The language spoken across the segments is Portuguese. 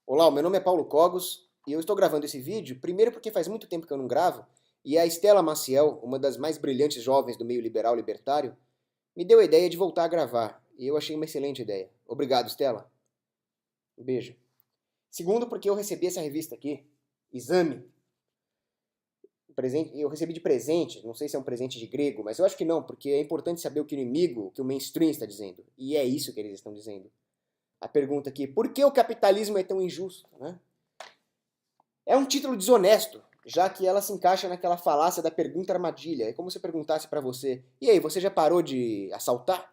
Olá, o meu nome é Paulo Cogos e eu estou gravando esse vídeo, primeiro porque faz muito tempo que eu não gravo, e a Estela Maciel, uma das mais brilhantes jovens do meio liberal libertário, me deu a ideia de voltar a gravar, e eu achei uma excelente ideia. Obrigado, Estela. Um beijo. Segundo, porque eu recebi essa revista aqui, Exame. Eu recebi de presente, não sei se é um presente de grego, mas eu acho que não, porque é importante saber o que o inimigo, que o mainstream está dizendo. E é isso que eles estão dizendo. A pergunta aqui, por que o capitalismo é tão injusto, né? É um título desonesto, já que ela se encaixa naquela falácia da pergunta armadilha. É como se eu perguntasse para você, e aí, você já parou de assaltar?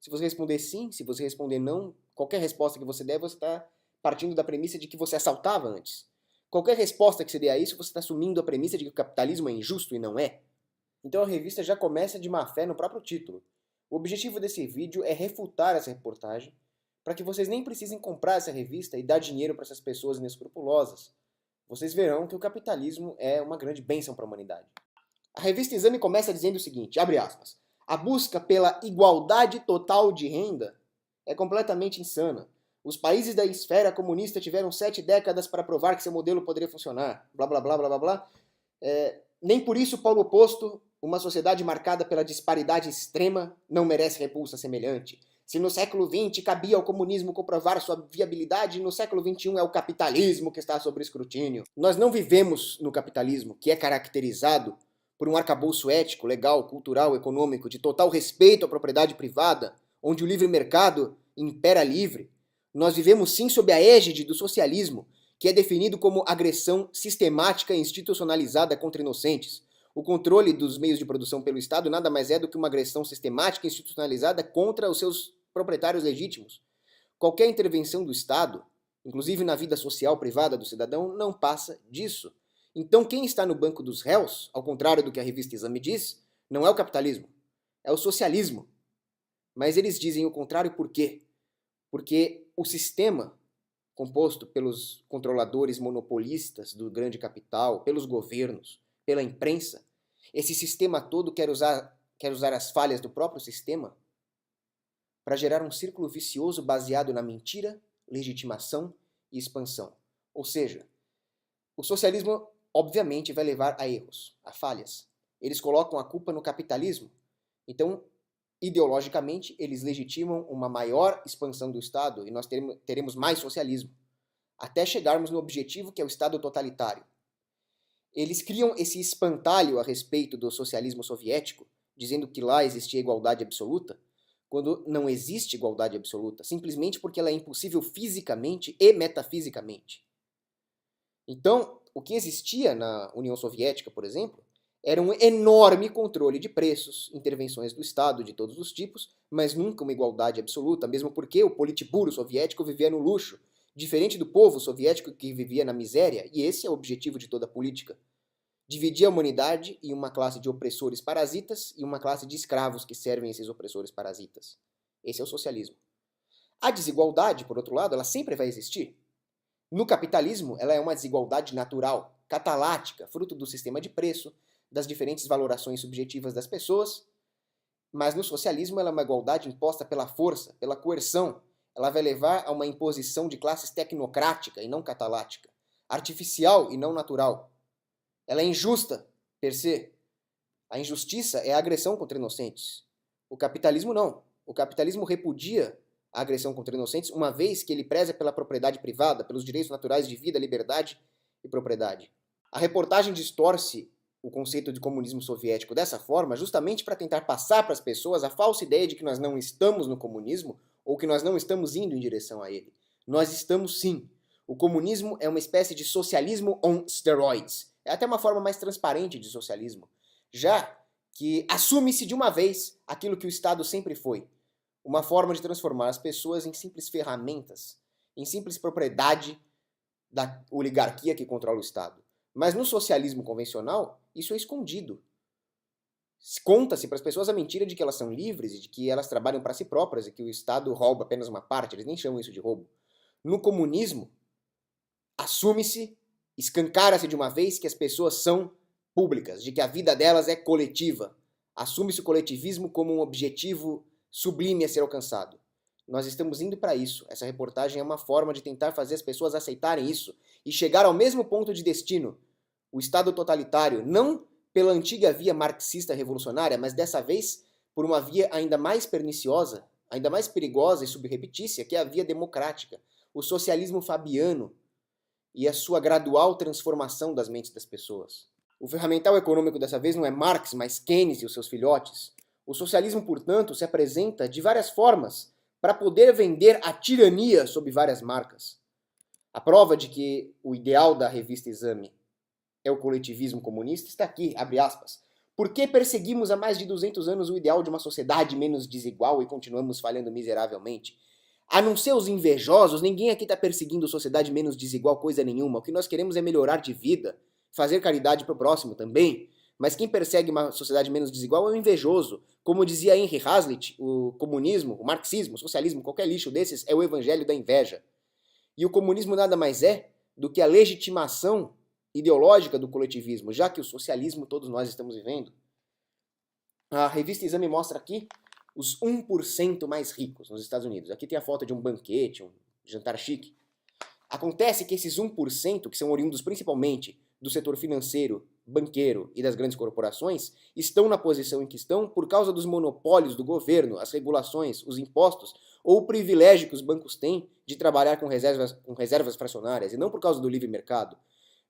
Se você responder sim, se você responder não, qualquer resposta que você der, você está partindo da premissa de que você assaltava antes. Qualquer resposta que você dê a isso, você está assumindo a premissa de que o capitalismo é injusto e não é. Então a revista já começa de má fé no próprio título. O objetivo desse vídeo é refutar essa reportagem, para que vocês nem precisem comprar essa revista e dar dinheiro para essas pessoas inescrupulosas. Vocês verão que o capitalismo é uma grande bênção para a humanidade. A revista Exame começa dizendo o seguinte, abre aspas, a busca pela igualdade total de renda é completamente insana. Os países da esfera comunista tiveram 7 décadas para provar que seu modelo poderia funcionar. Blá, blá, blá, blá, blá, blá. Nem por isso o polo oposto, uma sociedade marcada pela disparidade extrema, não merece repulsa semelhante. Se no século XX cabia ao comunismo comprovar sua viabilidade, no século XXI é o capitalismo que está sob escrutínio. Nós não vivemos no capitalismo, que é caracterizado por um arcabouço ético, legal, cultural, econômico, de total respeito à propriedade privada, onde o livre mercado impera livre. Nós vivemos sim sob a égide do socialismo, que é definido como agressão sistemática e institucionalizada contra inocentes. O controle dos meios de produção pelo Estado nada mais é do que uma agressão sistemática e institucionalizada contra os seus proprietários legítimos. Qualquer intervenção do Estado, inclusive na vida social privada do cidadão, não passa disso. Então quem está no banco dos réus, ao contrário do que a revista Exame diz, não é o capitalismo, é o socialismo. Mas eles dizem o contrário por quê? Porque o sistema composto pelos controladores monopolistas do grande capital, pelos governos, pela imprensa, esse sistema todo quer usar as falhas do próprio sistema para gerar um círculo vicioso baseado na mentira, legitimação e expansão. Ou seja, o socialismo obviamente vai levar a erros, a falhas. Eles colocam a culpa no capitalismo. Então, ideologicamente, eles legitimam uma maior expansão do Estado e nós teremos mais socialismo, até chegarmos no objetivo que é o Estado totalitário. Eles criam esse espantalho a respeito do socialismo soviético, dizendo que lá existia igualdade absoluta, quando não existe igualdade absoluta, simplesmente porque ela é impossível fisicamente e metafisicamente. Então, o que existia na União Soviética, por exemplo, era um enorme controle de preços, intervenções do Estado de todos os tipos, mas nunca uma igualdade absoluta, mesmo porque o Politburo soviético vivia no luxo, diferente do povo soviético que vivia na miséria, e esse é o objetivo de toda a política. Dividir a humanidade em uma classe de opressores parasitas e uma classe de escravos que servem esses opressores parasitas. Esse é o socialismo. A desigualdade, por outro lado, ela sempre vai existir. No capitalismo, ela é uma desigualdade natural, catalática, fruto do sistema de preço, das diferentes valorações subjetivas das pessoas, mas no socialismo ela é uma igualdade imposta pela força, pela coerção. Ela vai levar a uma imposição de classes tecnocrática e não catalática, artificial e não natural. Ela é injusta, per se. A injustiça é a agressão contra inocentes. O capitalismo não. O capitalismo repudia a agressão contra inocentes, uma vez que ele preza pela propriedade privada, pelos direitos naturais de vida, liberdade e propriedade. A reportagem distorce o conceito de comunismo soviético dessa forma, justamente para tentar passar para as pessoas a falsa ideia de que nós não estamos no comunismo ou que nós não estamos indo em direção a ele. Nós estamos sim. O comunismo é uma espécie de socialismo on steroids. É até uma forma mais transparente de socialismo, já que assume-se de uma vez aquilo que o Estado sempre foi, uma forma de transformar as pessoas em simples ferramentas, em simples propriedade da oligarquia que controla o Estado. Mas no socialismo convencional, isso é escondido. Conta-se para as pessoas a mentira de que elas são livres e de que elas trabalham para si próprias e que o Estado rouba apenas uma parte, eles nem chamam isso de roubo. No comunismo, assume-se, escancara-se de uma vez que as pessoas são públicas, de que a vida delas é coletiva. Assume-se o coletivismo como um objetivo sublime a ser alcançado. Nós estamos indo para isso. Essa reportagem é uma forma de tentar fazer as pessoas aceitarem isso e chegar ao mesmo ponto de destino. O Estado totalitário, não pela antiga via marxista revolucionária, mas dessa vez por uma via ainda mais perniciosa, ainda mais perigosa e subrepetícia, que é a via democrática, o socialismo fabiano e a sua gradual transformação das mentes das pessoas. O ferramental econômico dessa vez não é Marx, mas Keynes e os seus filhotes. O socialismo, portanto, se apresenta de várias formas para poder vender a tirania sob várias marcas. A prova de que o ideal da revista Exame é o coletivismo comunista está aqui, abre aspas. Por que perseguimos há mais de 200 anos o ideal de uma sociedade menos desigual e continuamos falhando miseravelmente? A não ser os invejosos, ninguém aqui está perseguindo sociedade menos desigual coisa nenhuma. O que nós queremos é melhorar de vida, fazer caridade para o próximo também. Mas quem persegue uma sociedade menos desigual é o invejoso. Como dizia Henry Hazlitt, o comunismo, o marxismo, o socialismo, qualquer lixo desses é o evangelho da inveja. E o comunismo nada mais é do que a legitimação ideológica do coletivismo, já que o socialismo todos nós estamos vivendo. A revista Exame mostra aqui os 1% mais ricos nos Estados Unidos. Aqui tem a foto de um banquete, um jantar chique. Acontece que esses 1%, que são oriundos principalmente do setor financeiro, banqueiro e das grandes corporações, estão na posição em que estão por causa dos monopólios do governo, as regulações, os impostos ou o privilégio que os bancos têm de trabalhar com reservas fracionárias e não por causa do livre mercado.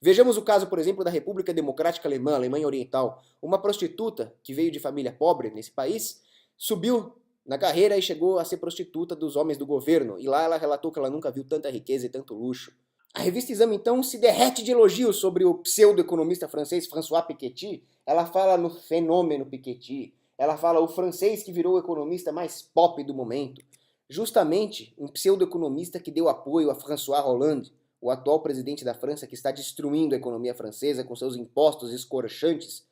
Vejamos o caso, por exemplo, da República Democrática Alemã, Alemanha Oriental. Uma prostituta que veio de família pobre nesse país subiu na carreira e chegou a ser prostituta dos homens do governo. E lá ela relatou que ela nunca viu tanta riqueza e tanto luxo. A revista Exame, então, se derrete de elogios sobre o pseudo-economista francês François Piketty. Ela fala no fenômeno Piketty. Ela fala o francês que virou o economista mais pop do momento. Justamente um pseudo-economista que deu apoio a François Hollande, o atual presidente da França, que está destruindo a economia francesa com seus impostos escorchantes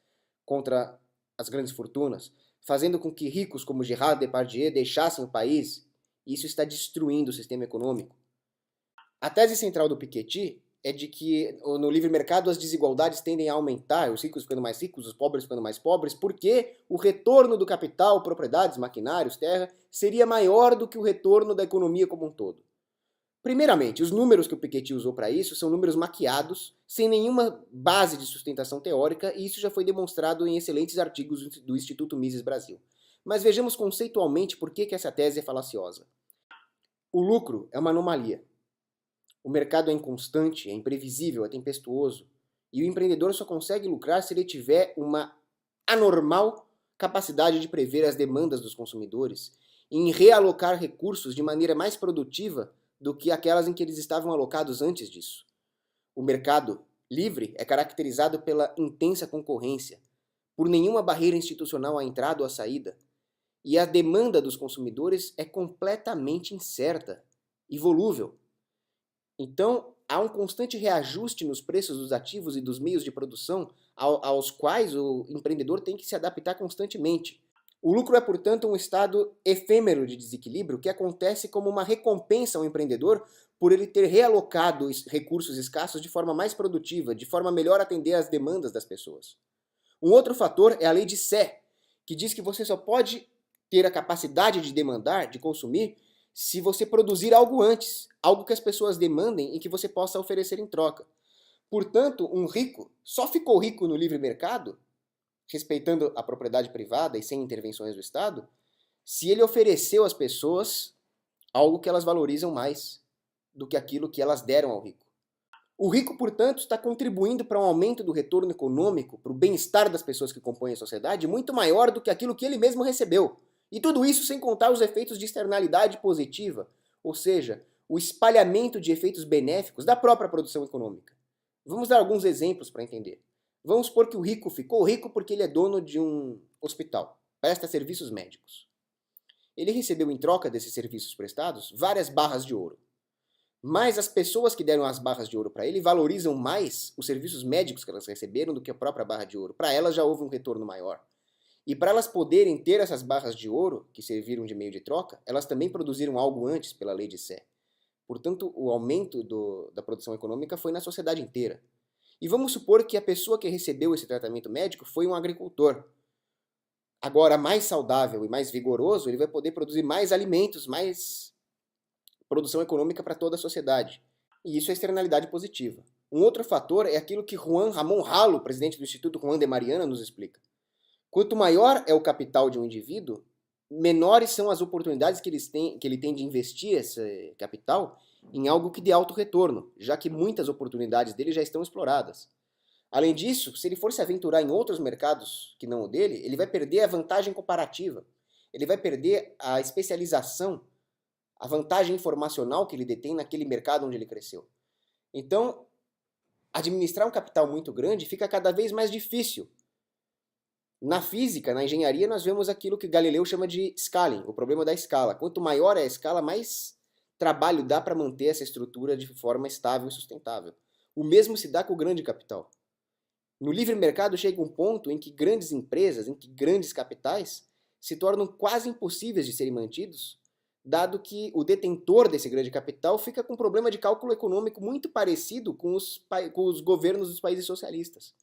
contra as grandes fortunas, fazendo com que ricos como Gerard Depardieu deixassem o país. Isso está destruindo o sistema econômico. A tese central do Piketty é de que no livre mercado as desigualdades tendem a aumentar, os ricos ficando mais ricos, os pobres ficando mais pobres, porque o retorno do capital, propriedades, maquinários, terra, seria maior do que o retorno da economia como um todo. Primeiramente, os números que o Piketty usou para isso são números maquiados, sem nenhuma base de sustentação teórica, e isso já foi demonstrado em excelentes artigos do Instituto Mises Brasil. Mas vejamos conceitualmente por que essa tese é falaciosa. O lucro é uma anomalia. O mercado é inconstante, é imprevisível, é tempestuoso, e o empreendedor só consegue lucrar se ele tiver uma anormal capacidade de prever as demandas dos consumidores e em realocar recursos de maneira mais produtiva do que aquelas em que eles estavam alocados antes disso. O mercado livre é caracterizado pela intensa concorrência, por nenhuma barreira institucional à entrada ou à saída, e a demanda dos consumidores é completamente incerta e volúvel. Então, há um constante reajuste nos preços dos ativos e dos meios de produção aos quais o empreendedor tem que se adaptar constantemente. O lucro é, portanto, um estado efêmero de desequilíbrio que acontece como uma recompensa ao empreendedor por ele ter realocado recursos escassos de forma mais produtiva, de forma a melhor atender às demandas das pessoas. Um outro fator é a lei de Sé, que diz que você só pode ter a capacidade de demandar, de consumir, se você produzir algo antes, algo que as pessoas demandem e que você possa oferecer em troca. Portanto, um rico só ficou rico no livre mercado, respeitando a propriedade privada e sem intervenções do Estado, se ele ofereceu às pessoas algo que elas valorizam mais do que aquilo que elas deram ao rico. O rico, portanto, está contribuindo para um aumento do retorno econômico, para o bem-estar das pessoas que compõem a sociedade, muito maior do que aquilo que ele mesmo recebeu. E tudo isso sem contar os efeitos de externalidade positiva, ou seja, o espalhamento de efeitos benéficos da própria produção econômica. Vamos dar alguns exemplos para entender. Vamos supor que o rico ficou rico porque ele é dono de um hospital, presta serviços médicos. Ele recebeu em troca desses serviços prestados várias barras de ouro. Mas as pessoas que deram as barras de ouro para ele valorizam mais os serviços médicos que elas receberam do que a própria barra de ouro. Para elas já houve um retorno maior. E para elas poderem ter essas barras de ouro, que serviram de meio de troca, elas também produziram algo antes pela lei de Sé. Portanto, o aumento da produção econômica foi na sociedade inteira. E vamos supor que a pessoa que recebeu esse tratamento médico foi um agricultor. Agora, mais saudável e mais vigoroso, ele vai poder produzir mais alimentos, mais produção econômica para toda a sociedade. E isso é externalidade positiva. Um outro fator é aquilo que Juan Ramón Halo, presidente do Instituto Juan de Mariana, nos explica. Quanto maior é o capital de um indivíduo, menores são as oportunidades que ele tem de investir esse capital em algo que dê alto retorno, já que muitas oportunidades dele já estão exploradas. Além disso, se ele for se aventurar em outros mercados que não o dele, ele vai perder a vantagem comparativa, ele vai perder a especialização, a vantagem informacional que ele detém naquele mercado onde ele cresceu. Então, administrar um capital muito grande fica cada vez mais difícil. Na física, na engenharia, nós vemos aquilo que Galileu chama de scaling, o problema da escala. Quanto maior é a escala, mais trabalho dá para manter essa estrutura de forma estável e sustentável. O mesmo se dá com o grande capital. No livre mercado chega um ponto em que grandes empresas, em que grandes capitais se tornam quase impossíveis de serem mantidos, dado que o detentor desse grande capital fica com um problema de cálculo econômico muito parecido com os governos dos países socialistas,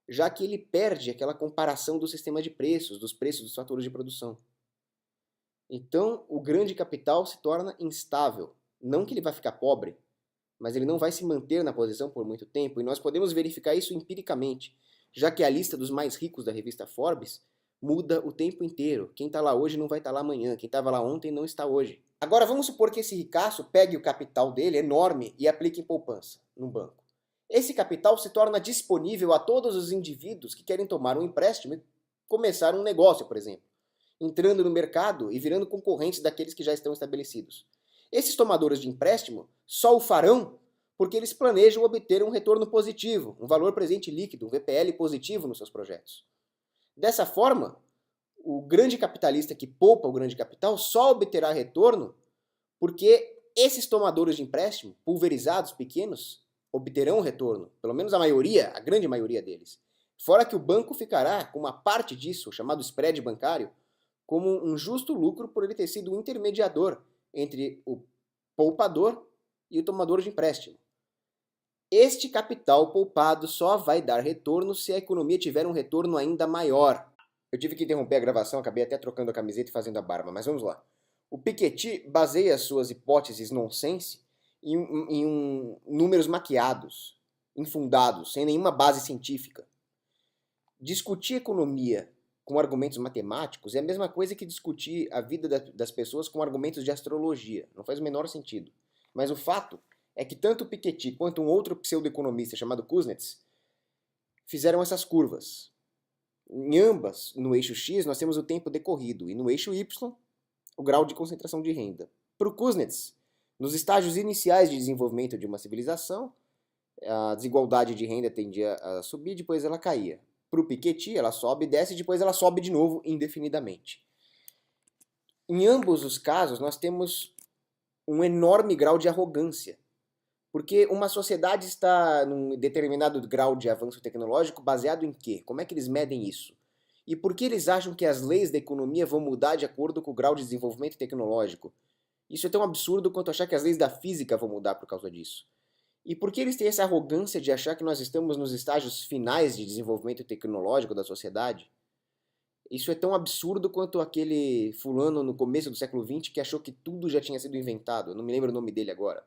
já que ele perde aquela comparação do sistema de preços, dos preços dos fatores de produção. Então, o grande capital se torna instável. Não que ele vai ficar pobre, mas ele não vai se manter na posição por muito tempo, e nós podemos verificar isso empiricamente, já que a lista dos mais ricos da revista Forbes muda o tempo inteiro. Quem está lá hoje não vai estar lá amanhã, quem estava lá ontem não está hoje. Agora vamos supor que esse ricaço pegue o capital dele, enorme, e aplique em poupança, num banco. Esse capital se torna disponível a todos os indivíduos que querem tomar um empréstimo e começar um negócio, por exemplo, entrando no mercado e virando concorrentes daqueles que já estão estabelecidos. Esses tomadores de empréstimo só o farão porque eles planejam obter um retorno positivo, um valor presente líquido, um VPL positivo nos seus projetos. Dessa forma, o grande capitalista que poupa o grande capital só obterá retorno porque esses tomadores de empréstimo, pulverizados, pequenos, obterão retorno, pelo menos a maioria, a grande maioria deles. Fora que o banco ficará com uma parte disso, chamado spread bancário, como um justo lucro por ele ter sido um intermediador entre o poupador e o tomador de empréstimo. Este capital poupado só vai dar retorno se a economia tiver um retorno ainda maior. Eu tive que interromper a gravação, acabei até trocando a camiseta e fazendo a barba, mas vamos lá. O Piketty baseia suas hipóteses nonsense em números maquiados, infundados, sem nenhuma base científica. Discutir economia com argumentos matemáticos é a mesma coisa que discutir a vida das pessoas com argumentos de astrologia. Não faz o menor sentido. Mas o fato é que tanto o Piketty quanto um outro pseudo-economista chamado Kuznets fizeram essas curvas. Em ambas, no eixo X, nós temos o tempo decorrido, e no eixo Y, o grau de concentração de renda. Para o Kuznets, nos estágios iniciais de desenvolvimento de uma civilização, a desigualdade de renda tendia a subir, depois ela caía. Para o Piketty, ela sobe e desce, depois ela sobe de novo indefinidamente. Em ambos os casos, nós temos um enorme grau de arrogância, porque uma sociedade está num determinado grau de avanço tecnológico baseado em quê? Como é que eles medem isso? E por que eles acham que as leis da economia vão mudar de acordo com o grau de desenvolvimento tecnológico? Isso é tão absurdo quanto achar que as leis da física vão mudar por causa disso. E por que eles têm essa arrogância de achar que nós estamos nos estágios finais de desenvolvimento tecnológico da sociedade? Isso é tão absurdo quanto aquele fulano no começo do século XX que achou que tudo já tinha sido inventado. Eu não me lembro o nome dele agora.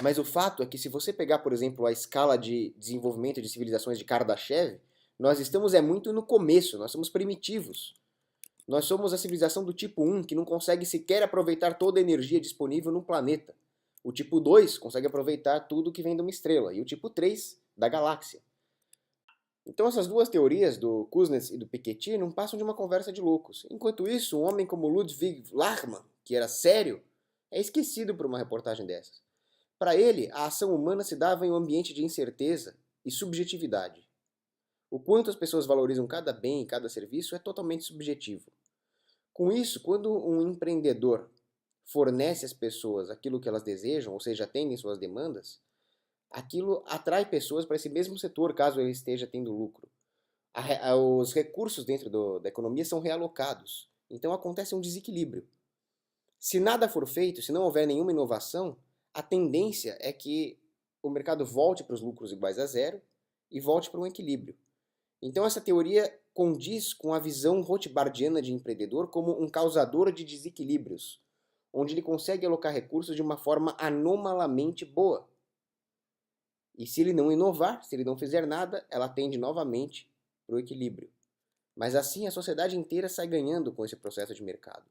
Mas o fato é que se você pegar, por exemplo, a escala de desenvolvimento de civilizações de Kardashev, nós estamos muito no começo, nós somos primitivos. Nós somos a civilização do tipo 1 que não consegue sequer aproveitar toda a energia disponível no planeta. O tipo 2 consegue aproveitar tudo que vem de uma estrela, e o tipo 3 da galáxia. Então essas duas teorias, do Kuznets e do Piketty, não passam de uma conversa de loucos. Enquanto isso, um homem como Ludwig Lachmann, que era sério, é esquecido por uma reportagem dessas. Para ele, a ação humana se dava em um ambiente de incerteza e subjetividade. O quanto as pessoas valorizam cada bem e cada serviço é totalmente subjetivo. Com isso, quando um empreendedor fornece às pessoas aquilo que elas desejam, ou seja, atendem suas demandas, aquilo atrai pessoas para esse mesmo setor, caso ele esteja tendo lucro. Os recursos dentro da economia são realocados. Então acontece um desequilíbrio. Se nada for feito, se não houver nenhuma inovação, a tendência é que o mercado volte para os lucros iguais a zero e volte para um equilíbrio. Então essa teoria condiz com a visão rothbardiana de empreendedor como um causador de desequilíbrios, onde ele consegue alocar recursos de uma forma anomalamente boa. E se ele não inovar, se ele não fizer nada, ela tende novamente para o equilíbrio. Mas assim a sociedade inteira sai ganhando com esse processo de mercado.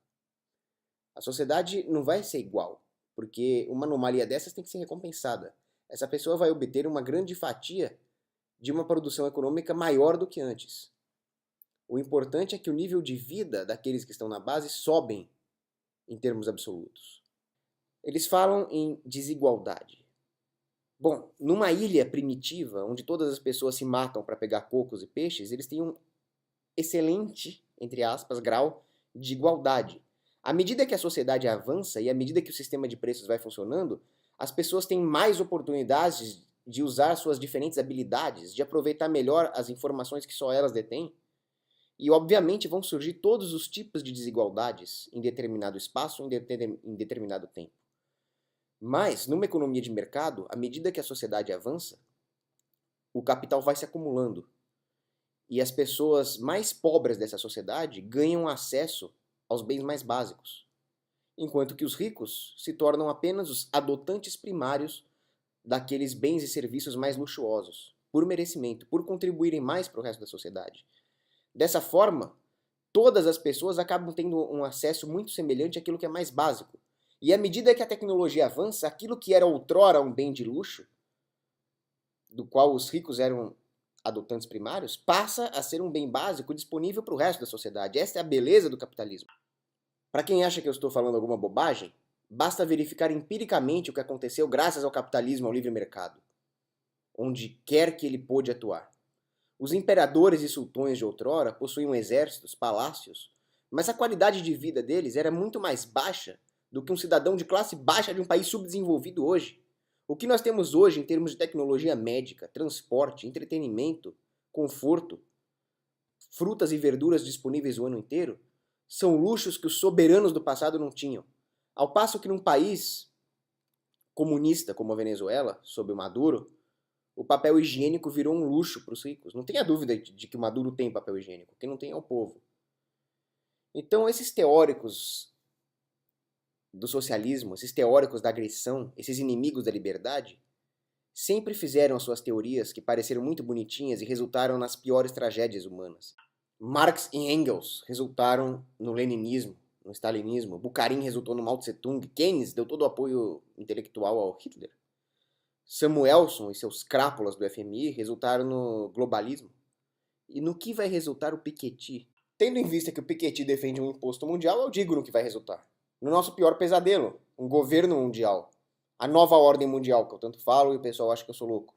A sociedade não vai ser igual, porque uma anomalia dessas tem que ser recompensada. Essa pessoa vai obter uma grande fatia de uma produção econômica maior do que antes. O importante é que o nível de vida daqueles que estão na base sobem em termos absolutos. Eles falam em desigualdade. Bom, numa ilha primitiva, onde todas as pessoas se matam para pegar cocos e peixes, eles têm um excelente, entre aspas, grau de igualdade. À medida que a sociedade avança e à medida que o sistema de preços vai funcionando, as pessoas têm mais oportunidades de usar suas diferentes habilidades, de aproveitar melhor as informações que só elas detêm. E, obviamente, vão surgir todos os tipos de desigualdades em determinado espaço, em determinado tempo. Mas, numa economia de mercado, à medida que a sociedade avança, o capital vai se acumulando. E as pessoas mais pobres dessa sociedade ganham acesso aos bens mais básicos, enquanto que os ricos se tornam apenas os adotantes primários daqueles bens e serviços mais luxuosos, por merecimento, por contribuírem mais para o resto da sociedade. Dessa forma, todas as pessoas acabam tendo um acesso muito semelhante àquilo que é mais básico. E à medida que a tecnologia avança, aquilo que era outrora um bem de luxo, do qual os ricos eram adotantes primários, passa a ser um bem básico disponível para o resto da sociedade. Esta é a beleza do capitalismo. Para quem acha que eu estou falando alguma bobagem, basta verificar empiricamente o que aconteceu graças ao capitalismo, ao livre mercado, onde quer que ele pôde atuar. Os imperadores e sultões de outrora possuíam exércitos, palácios, mas a qualidade de vida deles era muito mais baixa do que um cidadão de classe baixa de um país subdesenvolvido hoje. O que nós temos hoje em termos de tecnologia médica, transporte, entretenimento, conforto, frutas e verduras disponíveis o ano inteiro, são luxos que os soberanos do passado não tinham. Ao passo que num país comunista como a Venezuela, sob o Maduro, o papel higiênico virou um luxo para os ricos. Não tenha dúvida de que o Maduro tem papel higiênico. Quem não tem é o povo. Então, esses teóricos do socialismo, esses teóricos da agressão, esses inimigos da liberdade, sempre fizeram as suas teorias que pareceram muito bonitinhas e resultaram nas piores tragédias humanas. Marx e Engels resultaram no leninismo, no stalinismo. Bukharin resultou no Mao Tse-tung. Keynes deu todo o apoio intelectual ao Hitler. Samuelson e seus crápulas do FMI resultaram no globalismo. E no que vai resultar o Piketty? Tendo em vista que o Piketty defende um imposto mundial, eu digo no que vai resultar. No nosso pior pesadelo, um governo mundial. A nova ordem mundial, que eu tanto falo e o pessoal acha que eu sou louco.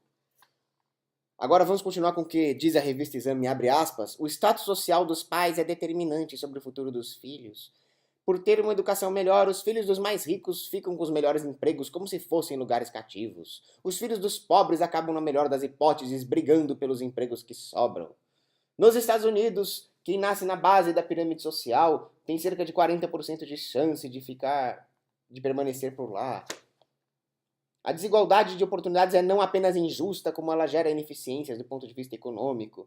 Agora vamos continuar com o que diz a revista Exame, abre aspas, o status social dos pais é determinante sobre o futuro dos filhos. Por ter uma educação melhor, os filhos dos mais ricos ficam com os melhores empregos como se fossem lugares cativos. Os filhos dos pobres acabam, na melhor das hipóteses, brigando pelos empregos que sobram. Nos Estados Unidos, quem nasce na base da pirâmide social tem cerca de 40% de chance de permanecer por lá. A desigualdade de oportunidades é não apenas injusta, como ela gera ineficiências do ponto de vista econômico.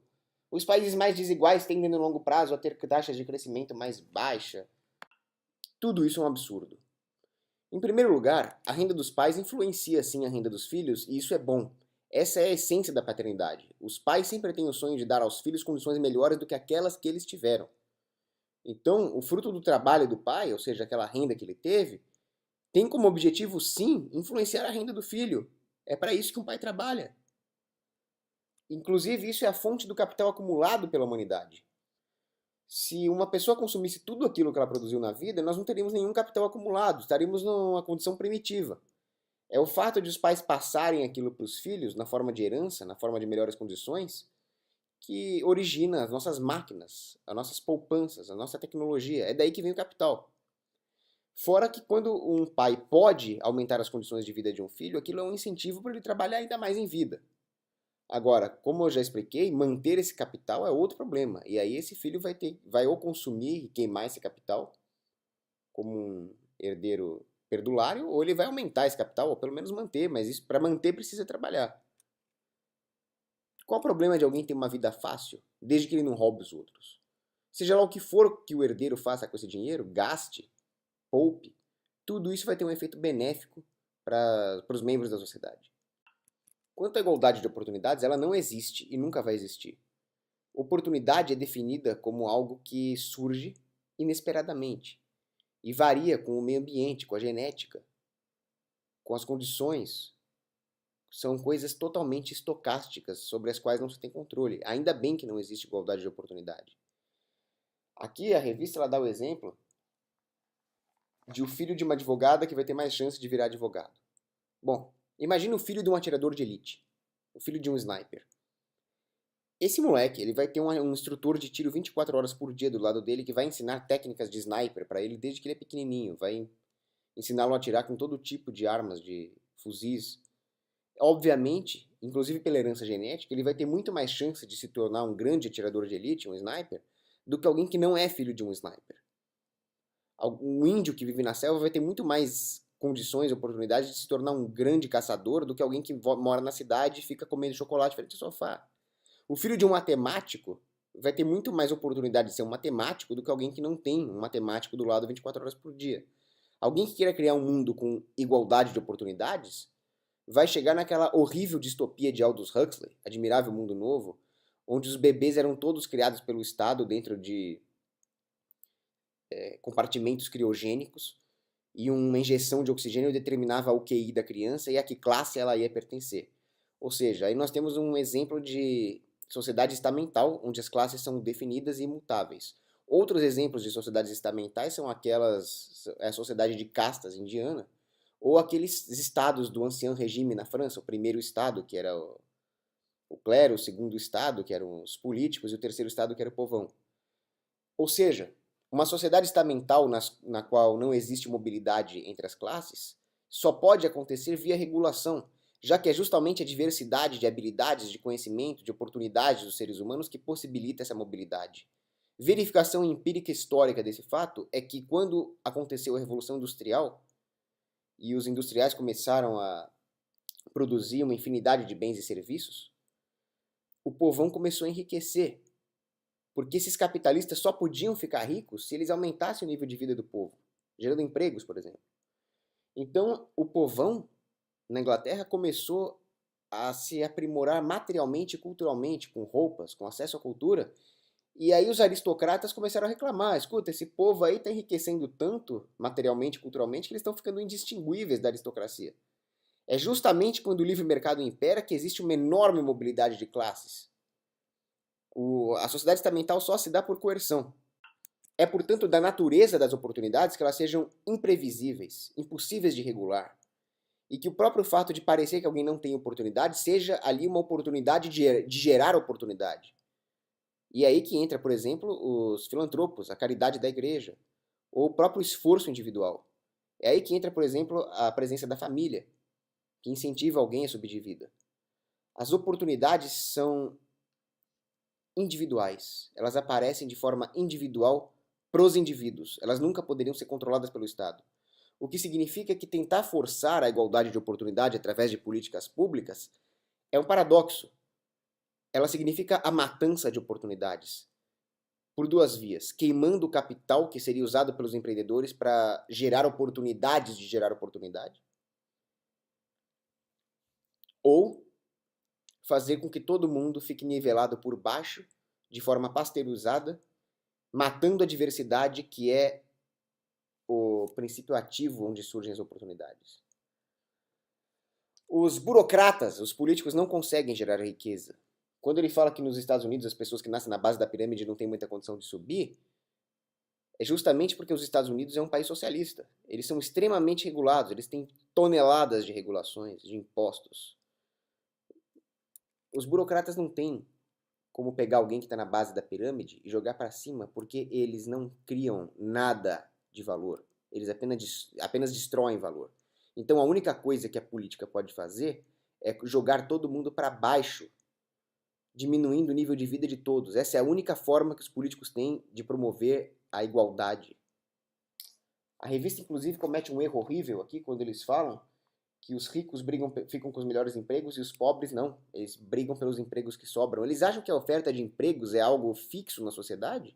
Os países mais desiguais tendem no longo prazo a ter taxas de crescimento mais baixas. Tudo isso é um absurdo. Em primeiro lugar, a renda dos pais influencia sim a renda dos filhos e isso é bom. Essa é a essência da paternidade. Os pais sempre têm o sonho de dar aos filhos condições melhores do que aquelas que eles tiveram. Então, o fruto do trabalho do pai, ou seja, aquela renda que ele teve, tem como objetivo, sim, influenciar a renda do filho. É para isso que um pai trabalha. Inclusive, isso é a fonte do capital acumulado pela humanidade. Se uma pessoa consumisse tudo aquilo que ela produziu na vida, nós não teríamos nenhum capital acumulado, estaríamos numa condição primitiva. É o fato de os pais passarem aquilo para os filhos, na forma de herança, na forma de melhores condições, que origina as nossas máquinas, as nossas poupanças, a nossa tecnologia. É daí que vem o capital. Fora que quando um pai pode aumentar as condições de vida de um filho, aquilo é um incentivo para ele trabalhar ainda mais em vida. Agora, como eu já expliquei, manter esse capital é outro problema. E aí esse filho vai ou consumir e queimar esse capital como um herdeiro perdulário, ou ele vai aumentar esse capital, ou pelo menos manter, mas isso para manter precisa trabalhar. Qual o problema de alguém ter uma vida fácil, desde que ele não roube os outros? Seja lá o que for que o herdeiro faça com esse dinheiro, gaste, poupe, tudo isso vai ter um efeito benéfico para os membros da sociedade. Quanto à igualdade de oportunidades, ela não existe e nunca vai existir. Oportunidade é definida como algo que surge inesperadamente e varia com o meio ambiente, com a genética, com as condições. São coisas totalmente estocásticas sobre as quais não se tem controle. Ainda bem que não existe igualdade de oportunidade. Aqui a revista ela dá o exemplo de o filho de uma advogada que vai ter mais chance de virar advogado. Bom, imagina o filho de um atirador de elite, o filho de um sniper. Esse moleque, ele vai ter um instrutor de tiro 24 horas por dia do lado dele que vai ensinar técnicas de sniper para ele desde que ele é pequenininho, vai ensiná-lo a atirar com todo tipo de armas, de fuzis. Obviamente, inclusive pela herança genética, ele vai ter muito mais chance de se tornar um grande atirador de elite, um sniper, do que alguém que não é filho de um sniper. Um índio que vive na selva vai ter muito mais condições e oportunidades de se tornar um grande caçador do que alguém que mora na cidade e fica comendo chocolate frente ao sofá. O filho de um matemático vai ter muito mais oportunidade de ser um matemático do que alguém que não tem um matemático do lado 24 horas por dia. Alguém que queira criar um mundo com igualdade de oportunidades vai chegar naquela horrível distopia de Aldous Huxley, Admirável Mundo Novo, onde os bebês eram todos criados pelo Estado dentro de compartimentos criogênicos e uma injeção de oxigênio determinava o QI da criança e a que classe ela ia pertencer. Ou seja, aí nós temos um exemplo de sociedade estamental, onde as classes são definidas e imutáveis. Outros exemplos de sociedades estamentais são a sociedade de castas indiana, ou aqueles estados do ancien regime na França, o primeiro estado, que era o clero, o segundo estado, que eram os políticos, e o terceiro estado, que era o povão. Ou seja, uma sociedade estamental na qual não existe mobilidade entre as classes só pode acontecer via regulação, já que é justamente a diversidade de habilidades, de conhecimento, de oportunidades dos seres humanos que possibilita essa mobilidade. Verificação empírica histórica desse fato é que quando aconteceu a Revolução Industrial e os industriais começaram a produzir uma infinidade de bens e serviços, o povão começou a enriquecer, porque esses capitalistas só podiam ficar ricos se eles aumentassem o nível de vida do povo, gerando empregos, por exemplo. Então, o povão na Inglaterra começou a se aprimorar materialmente e culturalmente, com roupas, com acesso à cultura, e aí os aristocratas começaram a reclamar, escuta, esse povo aí está enriquecendo tanto, materialmente e culturalmente, que eles estão ficando indistinguíveis da aristocracia. É justamente quando o livre mercado impera que existe uma enorme mobilidade de classes. A sociedade estamental só se dá por coerção. É, portanto, da natureza das oportunidades que elas sejam imprevisíveis, impossíveis de regular. E que o próprio fato de parecer que alguém não tem oportunidade seja ali uma oportunidade de gerar oportunidade. E é aí que entra, por exemplo, os filantropos, a caridade da igreja, ou o próprio esforço individual. É aí que entra, por exemplo, a presença da família, que incentiva alguém a subir de vida. As oportunidades são individuais. Elas aparecem de forma individual para os indivíduos. Elas nunca poderiam ser controladas pelo Estado. O que significa que tentar forçar a igualdade de oportunidade através de políticas públicas é um paradoxo. Ela significa a matança de oportunidades por duas vias, queimando o capital que seria usado pelos empreendedores para gerar oportunidades de gerar oportunidade, ou fazer com que todo mundo fique nivelado por baixo, de forma pasteurizada, matando a diversidade que é o princípio ativo onde surgem as oportunidades. Os burocratas, os políticos, não conseguem gerar riqueza. Quando ele fala que nos Estados Unidos as pessoas que nascem na base da pirâmide não têm muita condição de subir, é justamente porque os Estados Unidos é um país socialista. Eles são extremamente regulados, eles têm toneladas de regulações, de impostos. Os burocratas não têm como pegar alguém que está na base da pirâmide e jogar para cima, porque eles não criam nada de valor. Eles apenas destroem valor. Então a única coisa que a política pode fazer é jogar todo mundo para baixo, diminuindo o nível de vida de todos. Essa é a única forma que os políticos têm de promover a igualdade. A revista, inclusive, comete um erro horrível aqui quando eles falam que os ricos ficam com os melhores empregos e os pobres não. Eles brigam pelos empregos que sobram. Eles acham que a oferta de empregos é algo fixo na sociedade?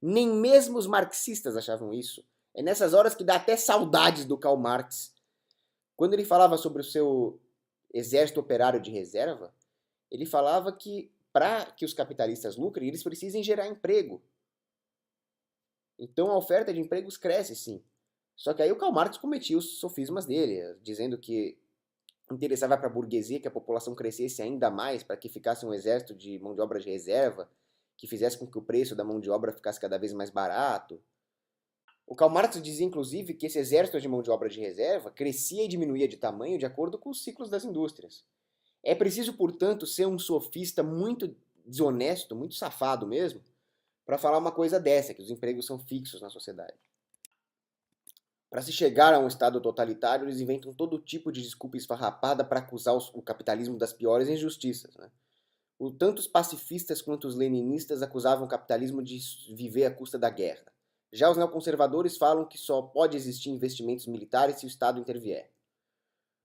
Nem mesmo os marxistas achavam isso. É nessas horas que dá até saudades do Karl Marx. Quando ele falava sobre o seu exército operário de reserva, ele falava que para que os capitalistas lucrem, eles precisam gerar emprego. Então a oferta de empregos cresce, sim. Só que aí o Karl Marx cometia os sofismas dele, dizendo que interessava para a burguesia que a população crescesse ainda mais para que ficasse um exército de mão de obra de reserva, que fizesse com que o preço da mão de obra ficasse cada vez mais barato. O Karl Marx dizia, inclusive, que esse exército de mão de obra de reserva crescia e diminuía de tamanho de acordo com os ciclos das indústrias. É preciso, portanto, ser um sofista muito desonesto, muito safado mesmo, para falar uma coisa dessa, que os empregos são fixos na sociedade. Para se chegar a um estado totalitário, eles inventam todo tipo de desculpa esfarrapada para acusar o capitalismo das piores injustiças. Né? Tanto os pacifistas quanto os leninistas acusavam o capitalismo de viver à custa da guerra. Já os neoconservadores falam que só pode existir investimentos militares se o Estado intervier.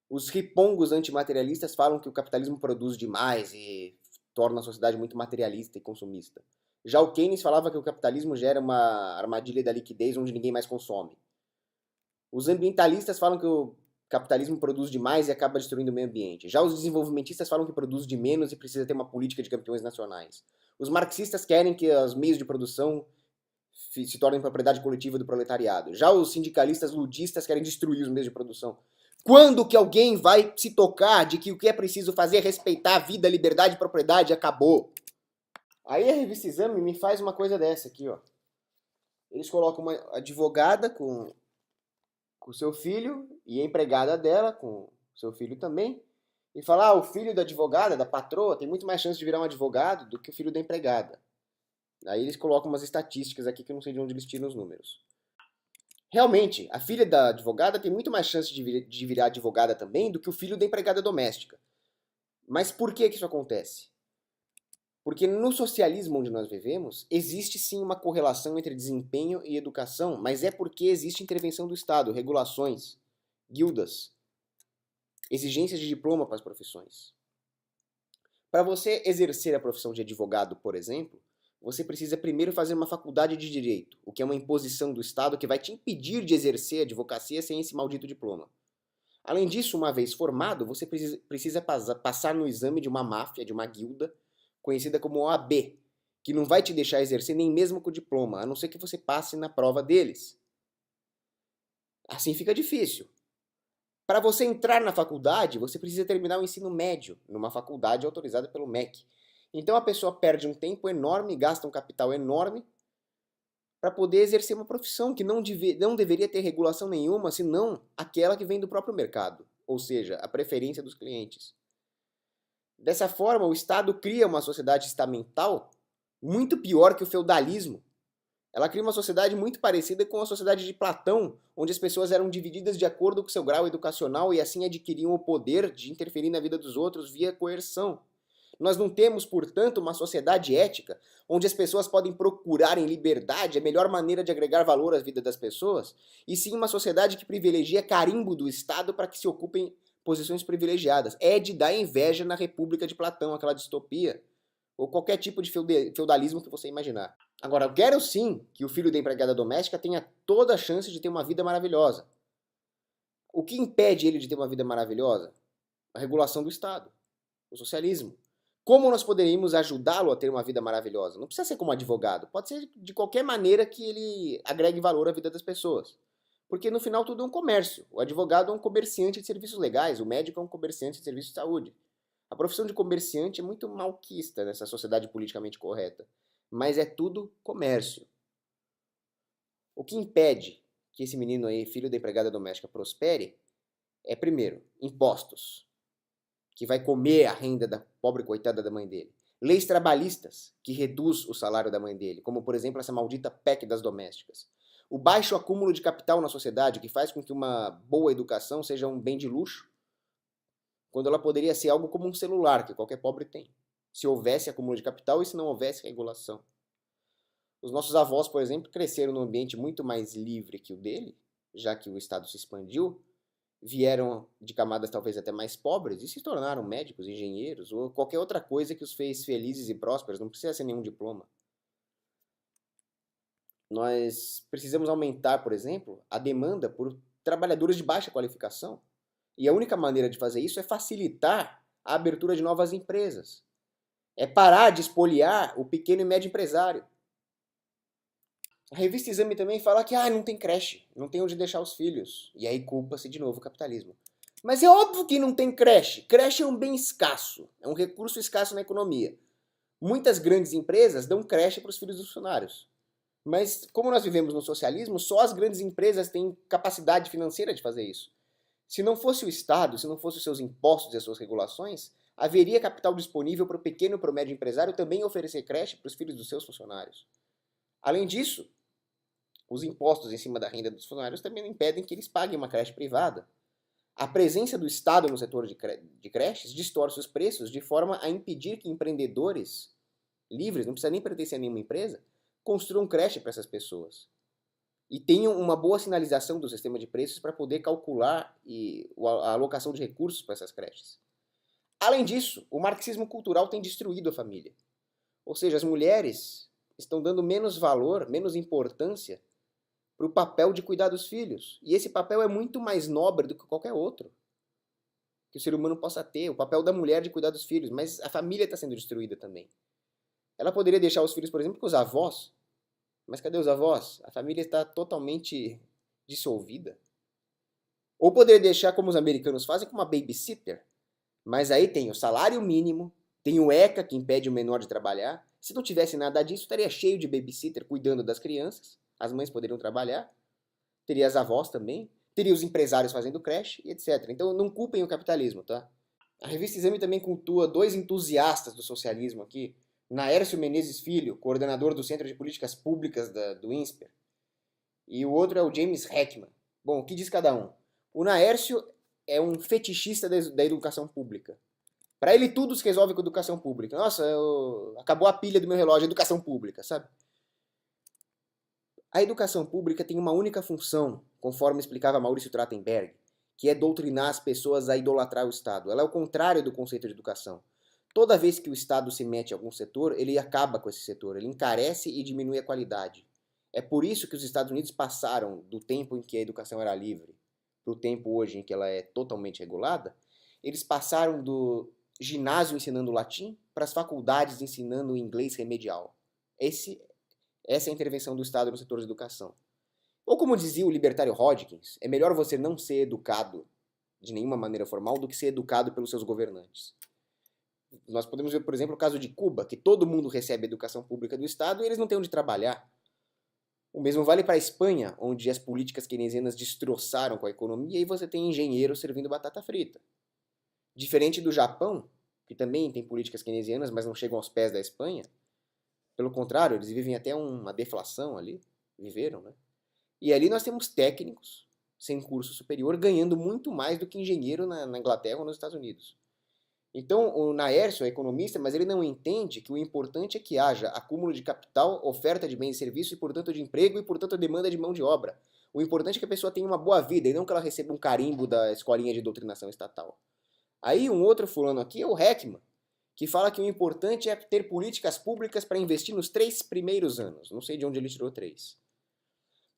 Os ripongos antimaterialistas falam que o capitalismo produz demais e torna a sociedade muito materialista e consumista. Já o Keynes falava que o capitalismo gera uma armadilha da liquidez onde ninguém mais consome. Os ambientalistas falam que o capitalismo produz demais e acaba destruindo o meio ambiente. Já os desenvolvimentistas falam que produz de menos e precisa ter uma política de campeões nacionais. Os marxistas querem que os meios de produção se tornem propriedade coletiva do proletariado. Já os sindicalistas ludistas querem destruir os meios de produção. Quando que alguém vai se tocar de que o que é preciso fazer é respeitar a vida, a liberdade e a propriedade? Acabou. Aí a revista Exame me faz uma coisa dessa aqui, ó. Eles colocam uma advogada com seu filho e a empregada dela com seu filho também. E fala, o filho da advogada, da patroa, tem muito mais chance de virar um advogado do que o filho da empregada. Aí eles colocam umas estatísticas aqui que eu não sei de onde eles tiram os números. Realmente, a filha da advogada tem muito mais chance de virar advogada também do que o filho da empregada doméstica. Mas por que isso acontece? Porque no socialismo onde nós vivemos, existe sim uma correlação entre desempenho e educação, mas é porque existe intervenção do Estado, regulações, guildas, exigências de diploma para as profissões. Para você exercer a profissão de advogado, por exemplo, você precisa primeiro fazer uma faculdade de direito, o que é uma imposição do Estado que vai te impedir de exercer a advocacia sem esse maldito diploma. Além disso, uma vez formado, você precisa passar no exame de uma máfia, de uma guilda, conhecida como OAB, que não vai te deixar exercer nem mesmo com o diploma, a não ser que você passe na prova deles. Assim fica difícil. Para você entrar na faculdade, você precisa terminar o ensino médio, numa faculdade autorizada pelo MEC. Então a pessoa perde um tempo enorme, gasta um capital enorme para poder exercer uma profissão que não deveria ter regulação nenhuma, senão aquela que vem do próprio mercado, ou seja, a preferência dos clientes. Dessa forma, o Estado cria uma sociedade estamental muito pior que o feudalismo. Ela cria uma sociedade muito parecida com a sociedade de Platão, onde as pessoas eram divididas de acordo com seu grau educacional e assim adquiriam o poder de interferir na vida dos outros via coerção. Nós não temos, portanto, uma sociedade ética, onde as pessoas podem procurar em liberdade a melhor maneira de agregar valor à vida das pessoas, e sim uma sociedade que privilegia carimbo do Estado para que se ocupem posições privilegiadas. É de dar inveja na República de Platão, aquela distopia, ou qualquer tipo de feudalismo que você imaginar. Agora, eu quero sim que o filho da empregada doméstica tenha toda a chance de ter uma vida maravilhosa. O que impede ele de ter uma vida maravilhosa? A regulação do Estado, o socialismo. Como nós poderíamos ajudá-lo a ter uma vida maravilhosa? Não precisa ser como advogado, pode ser de qualquer maneira que ele agregue valor à vida das pessoas. Porque no final tudo é um comércio. O advogado é um comerciante de serviços legais, o médico é um comerciante de serviços de saúde. A profissão de comerciante é muito malquista nessa sociedade politicamente correta, mas é tudo comércio. O que impede que esse menino aí, filho da empregada doméstica, prospere é, primeiro, impostos, que vai comer a renda da pobre coitada da mãe dele. Leis trabalhistas, que reduz o salário da mãe dele, como por exemplo essa maldita PEC das domésticas. O baixo acúmulo de capital na sociedade, que faz com que uma boa educação seja um bem de luxo, quando ela poderia ser algo como um celular, que qualquer pobre tem. Se houvesse acúmulo de capital e se não houvesse regulação. Os nossos avós, por exemplo, cresceram num ambiente muito mais livre que o dele, já que o Estado se expandiu, vieram de camadas talvez até mais pobres e se tornaram médicos, engenheiros ou qualquer outra coisa que os fez felizes e prósperos, não precisa ser nenhum diploma. Nós precisamos aumentar, por exemplo, a demanda por trabalhadores de baixa qualificação. E a única maneira de fazer isso é facilitar a abertura de novas empresas. É parar de espoliar o pequeno e médio empresário. A revista Exame também fala que não tem creche, não tem onde deixar os filhos. E aí culpa-se de novo o capitalismo. Mas é óbvio que não tem creche. Creche é um bem escasso, é um recurso escasso na economia. Muitas grandes empresas dão creche para os filhos dos funcionários. Mas como nós vivemos no socialismo, só as grandes empresas têm capacidade financeira de fazer isso. Se não fosse o Estado, se não fossem os seus impostos e as suas regulações, haveria capital disponível para o pequeno e para o médio empresário também oferecer creche para os filhos dos seus funcionários. Além disso, os impostos em cima da renda dos funcionários também impedem que eles paguem uma creche privada. A presença do Estado no setor de creches distorce os preços de forma a impedir que empreendedores livres, não precisa nem pertencer a nenhuma empresa, construam creche para essas pessoas. E tenham uma boa sinalização do sistema de preços para poder calcular a alocação de recursos para essas creches. Além disso, o marxismo cultural tem destruído a família. Ou seja, as mulheres estão dando menos valor, menos importância para o papel de cuidar dos filhos. E esse papel é muito mais nobre do que qualquer outro que o ser humano possa ter, o papel da mulher de cuidar dos filhos. Mas a família está sendo destruída também. Ela poderia deixar os filhos, por exemplo, com os avós. Mas cadê os avós? A família está totalmente dissolvida. Ou poderia deixar, como os americanos fazem, com uma babysitter. Mas aí tem o salário mínimo, tem o ECA, que impede o menor de trabalhar. Se não tivesse nada disso, estaria cheio de babysitter cuidando das crianças. As mães poderiam trabalhar. Teria as avós também. Teria os empresários fazendo creche, e etc. Então não culpem o capitalismo, tá? A revista Exame também cultua dois entusiastas do socialismo aqui. Naércio Menezes Filho, coordenador do Centro de Políticas Públicas do INSPER. E o outro é o James Heckman. Bom, o que diz cada um? O Naércio é um fetichista da educação pública. Para ele tudo se resolve com educação pública. Nossa, acabou a pilha do meu relógio, educação pública, sabe? A educação pública tem uma única função, conforme explicava Maurício Trachtenberg, que é doutrinar as pessoas a idolatrar o Estado. Ela é o contrário do conceito de educação. Toda vez que o Estado se mete em algum setor, ele acaba com esse setor, ele encarece e diminui a qualidade. É por isso que os Estados Unidos passaram do tempo em que a educação era livre para o tempo hoje em que ela é totalmente regulada. Eles passaram do ginásio ensinando latim para as faculdades ensinando inglês remedial. Essa é a intervenção do Estado no setor de educação. Ou como dizia o libertário Hodgkins, é melhor você não ser educado de nenhuma maneira formal do que ser educado pelos seus governantes. Nós podemos ver, por exemplo, o caso de Cuba, que todo mundo recebe educação pública do Estado e eles não têm onde trabalhar. O mesmo vale para a Espanha, onde as políticas keynesianas destroçaram com a economia e você tem engenheiros servindo batata frita. Diferente do Japão, que também tem políticas keynesianas, mas não chegam aos pés da Espanha. Pelo contrário, eles vivem até uma deflação ali. Viveram, né? E ali nós temos técnicos sem curso superior ganhando muito mais do que engenheiro na Inglaterra ou nos Estados Unidos. Então, o Naércio é economista, mas ele não entende que o importante é que haja acúmulo de capital, oferta de bens e serviços e, portanto, de emprego e, portanto, demanda de mão de obra. O importante é que a pessoa tenha uma boa vida e não que ela receba um carimbo da escolinha de doutrinação estatal. Aí, um outro fulano aqui é o Heckman, que fala que o importante é ter políticas públicas para investir nos 3 primeiros anos. Não sei de onde ele tirou 3.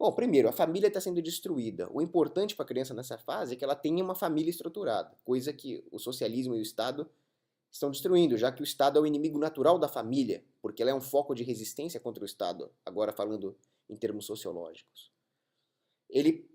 Bom, primeiro, a família está sendo destruída. O importante para a criança nessa fase é que ela tenha uma família estruturada, coisa que o socialismo e o Estado estão destruindo, já que o Estado é o inimigo natural da família, porque ela é um foco de resistência contra o Estado, agora falando em termos sociológicos. Ele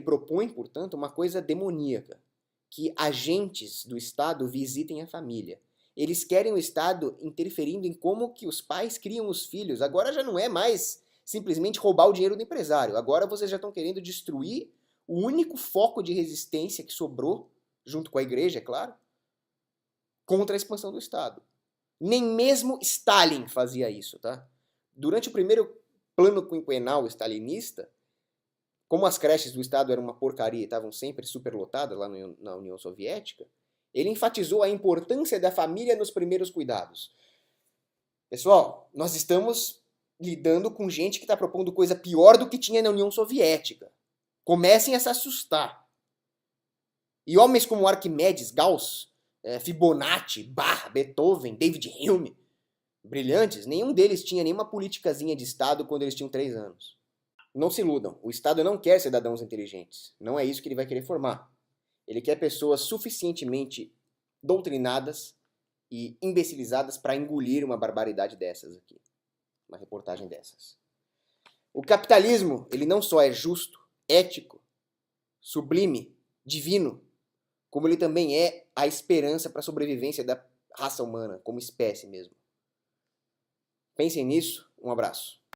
propõe, portanto, uma coisa demoníaca, que agentes do Estado visitem a família. Eles querem o Estado interferindo em como que os pais criam os filhos. Agora já não é mais simplesmente roubar o dinheiro do empresário. Agora vocês já estão querendo destruir o único foco de resistência que sobrou, junto com a igreja, é claro, contra a expansão do Estado. Nem mesmo Stalin fazia isso, tá? Durante o primeiro plano quinquenal stalinista, como as creches do Estado eram uma porcaria e estavam sempre superlotadas lá na União Soviética, ele enfatizou a importância da família nos primeiros cuidados. Pessoal, nós estamos lidando com gente que está propondo coisa pior do que tinha na União Soviética. Comecem a se assustar. E homens como Arquimedes, Gauss, Fibonacci, Bach, Beethoven, David Hume, brilhantes, nenhum deles tinha nenhuma politicazinha de Estado quando eles tinham 3 anos. Não se iludam, o Estado não quer cidadãos inteligentes. Não é isso que ele vai querer formar. Ele quer pessoas suficientemente doutrinadas e imbecilizadas para engolir uma barbaridade dessas aqui. Uma reportagem dessas. O capitalismo, ele não só é justo, ético, sublime, divino, como ele também é a esperança para a sobrevivência da raça humana, como espécie mesmo. Pensem nisso, um abraço.